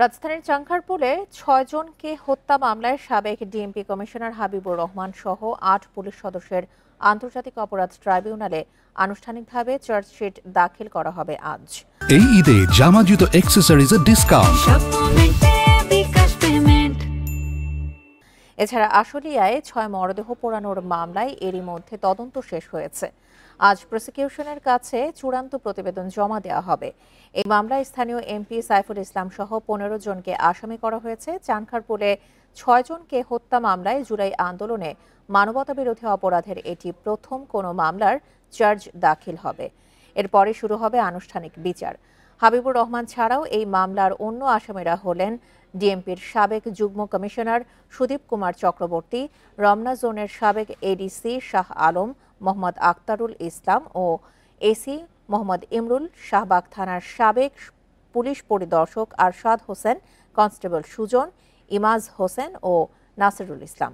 রাজধানীর চাংখারপুলে ৬ জনকে হত্যা মামলায় সাবেক ডিএমপি কমিশনার হাবিবুর রহমান সহ ৮ পুলিশ সদস্যের আন্তর্জাতিক অপরাধ ট্রাইব্যুনালে আনুষ্ঠানিকভাবে চার্জশিট দাখিল করা হবে আজ। এই ঈদে জামা জুতো অ্যাকসেসরিজের ডিসকাউন্ট। এছাড়া আশুলিয়ায় ৬ মরদেহ পোড়ানোর মামলায় এরই মধ্যে তদন্ত শেষ হয়েছে। আজ প্রসিকিউশনের কাছে চূড়ান্ত প্রতিবেদন জমা দেওয়া হবে। এই মামলায় স্থানীয় এমপি সাইফুল ইসলাম সহ ১৫ জনকে আসামি করা হয়েছে। চানখারপুলে ৬ জনকে হত্যা মামলায় জুলাই আন্দোলনে মানবতাবিরোধী অপরাধের এটি প্রথম কোনো মামলার চার্জ দাখিল হবে। এরপরে শুরু হবে আনুষ্ঠানিক বিচার। হাবিবুর রহমান ছাড়াও এই মামলার অন্য আসামিরা হলেন ডিএমপির সাবেক যুগ্ম কমিশনার সুদীপ কুমার চক্রবর্তী, রমনা জোনের সাবেক এডিসি শাহ আলম, মোহাম্মদ আক্তারুল ইসলাম ও এসি মোহাম্মদ ইমরুল, শাহবাগ থানার সাবেক পুলিশ পরিদর্শক আরশাদ হোসেন, কনস্টেবল সুজন, ইমাজ হোসেন ও নাসিরুল ইসলাম।